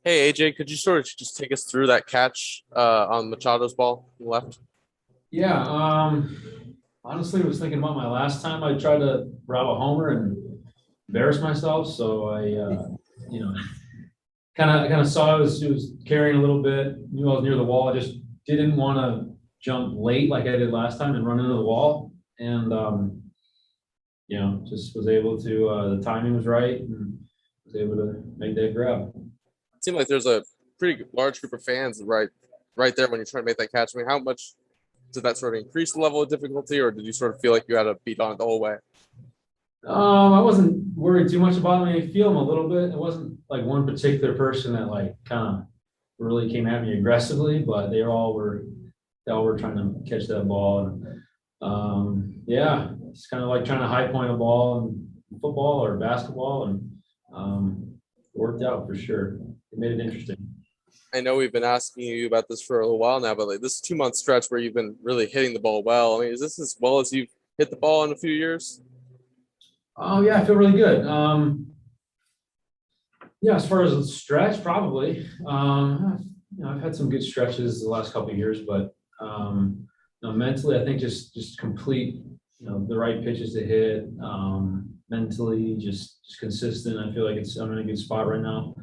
Hey AJ, could you sort of just take us through that catch on Machado's ball left? Yeah, honestly, I was thinking about my last time I tried to rob a homer and embarrass myself. So you know, kind of saw it was carrying a little bit. Knew I was near the wall. I just didn't want to jump late like I did last time and run into the wall. And just was able to. The timing was right and was able to make that grab. It seemed like there's a pretty large group of fans right there when you're trying to make that catch. I mean, how much did that sort of increase the level of difficulty, or did you sort of feel like you had to beat on it the whole way? I wasn't worried too much about me. I feel them a little bit. It wasn't like one particular person that like kind of really came at me aggressively, but they all were trying to catch that ball. And yeah, it's kind of like trying to high point a ball in football or basketball, and it worked out for sure. It made it interesting. I know we've been asking you about this for a little while now, but like this 2 month stretch where you've been really hitting the ball well. I mean, is this as well as you've hit the ball in a few years? Oh yeah, I feel really good. Yeah, as far as the stretch, probably. I've had some good stretches the last couple of years, but mentally, I think just complete, the right pitches to hit. Mentally, just consistent. I feel like I'm in a good spot right now.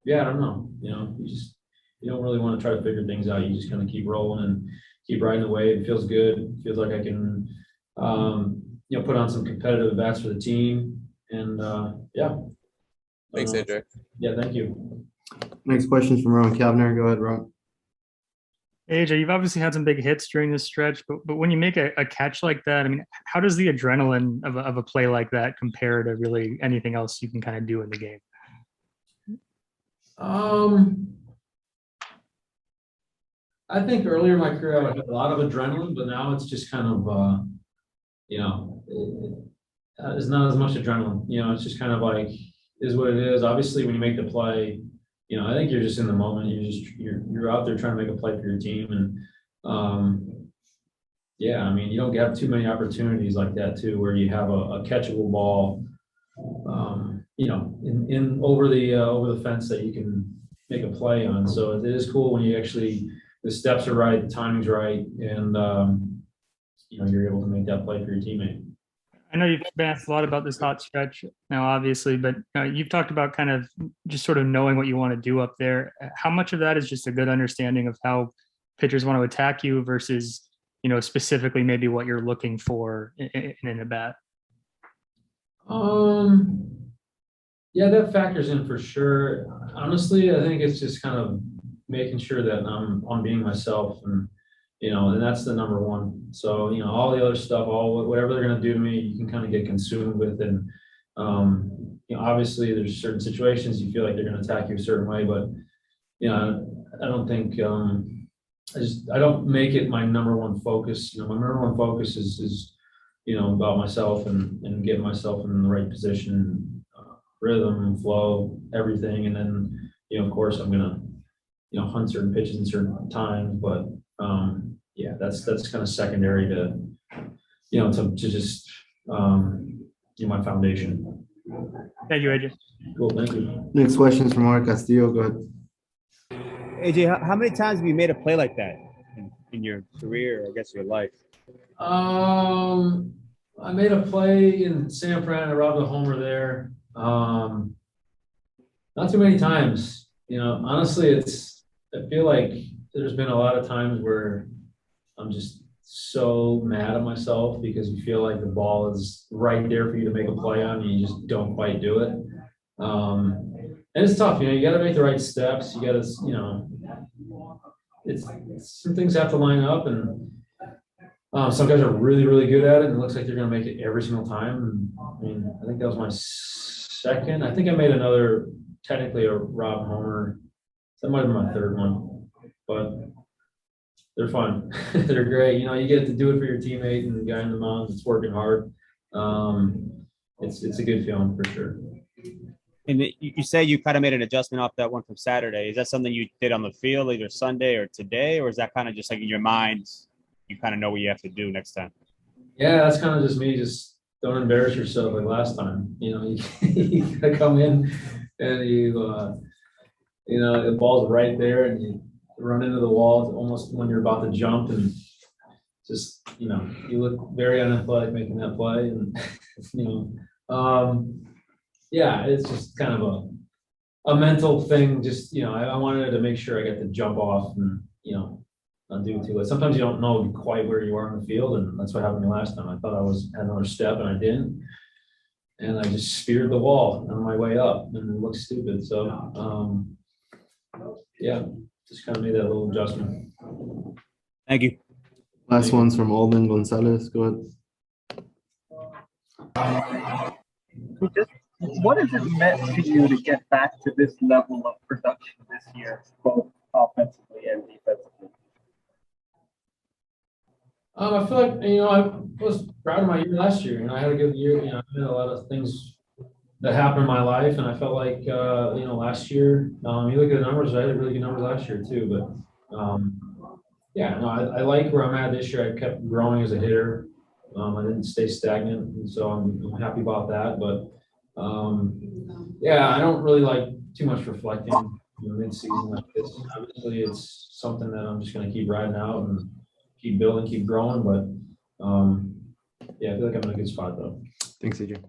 Yeah, I don't know. You don't really want to try to figure things out. You just kind of keep rolling and keep riding the wave. It feels good. It feels like I can, put on some competitive bats for the team. And yeah, Thanks, AJ. yeah, thank you. Next question is from Ron Kavner. Go ahead, Ron. AJ, you've obviously had some big hits during this stretch, but when you make a catch like that, I mean, how does the adrenaline of a play like that compare to really anything else you can kind of do in the game? Um, I think earlier in my career I had a lot of adrenaline, but now it's just kind of, it's not as much adrenaline. It's just kind of like is what it is. Obviously, when you make the play, I think you're just in the moment. You're out there trying to make a play for your team, and yeah, I mean, you don't have too many opportunities like that too, where you have a catchable ball, in over the fence that you can make a play on. So it is cool when you actually the steps are right, the timing's right, and you're able to make that play for your teammate. I know you've been asked a lot about this hot stretch now, obviously, but you've talked about kind of just sort of knowing what you want to do up there. How much of that is just a good understanding of how pitchers want to attack you versus, specifically maybe what you're looking for in a bat? Yeah, that factors in for sure. Honestly, I think it's just kind of making sure that I'm being myself, and that's the number one. So, all the other stuff, whatever they're gonna do to me, you can kind of get consumed with. And obviously there's certain situations you feel like they're gonna attack you a certain way, but I don't think I don't make it my number one focus. My number one focus is about myself and getting myself in the right position, rhythm, flow, everything. And then, of course, I'm gonna, hunt certain pitches in certain times. But yeah, that's kind of secondary to just my foundation. Thank you, AJ. Cool, thank you. Next question is from Mark Castillo. Go ahead. AJ, how many times have you made a play like that in your career, or I guess your life? I made a play in San Fran. I robbed a homer there. Not too many times. Honestly, I feel like there's been a lot of times where I'm just so mad at myself because you feel like the ball is right there for you to make a play on, and you just don't quite do it. And it's tough, you got to make the right steps. You got to, it's some things have to line up, and some guys are really, really good at it, and it looks like they're going to make it every single time. And, I mean, I think that was my second. I think I made another, technically a Rob Homer. That might have been my third one, but they're fun. They're great. You get to do it for your teammate and the guy in the mound that's working hard. It's a good feeling for sure. And you say you kind of made an adjustment off that one from Saturday. Is that something you did on the field either Sunday or today, or is that kind of just like in your mind, you kind of know what you have to do next time? Yeah, that's kind of just me. Just don't embarrass yourself like last time. You gotta come in, and the ball's right there, and you run into the wall almost when you're about to jump, and just you look very unathletic making that play, and yeah, it's just kind of a mental thing. Just I wanted to make sure I got to jump off and not do too late. Sometimes you don't know quite where you are in the field, and that's what happened to me last time. I thought had another step, and I didn't, and I just speared the wall on my way up, and it looked stupid. So, yeah, just kind of made that little adjustment. Thank you. Last one's from Alden Gonzalez. Go ahead. What has it meant to you to get back to this level of production this year, both offensively and defensively? I feel like I was proud of my year last year. I had a good year. I had a lot of things that happened in my life, and I felt like last year. You look at the numbers. I had really good numbers last year too. But yeah, no, I like where I'm at this year. I kept growing as a hitter. I didn't stay stagnant, and so I'm happy about that. But yeah, I don't really like too much reflecting mid-season like this. Obviously, it's something that I'm just going to keep riding out and keep building, keep growing. But yeah, I feel like I'm in a good spot though. Thanks, AJ.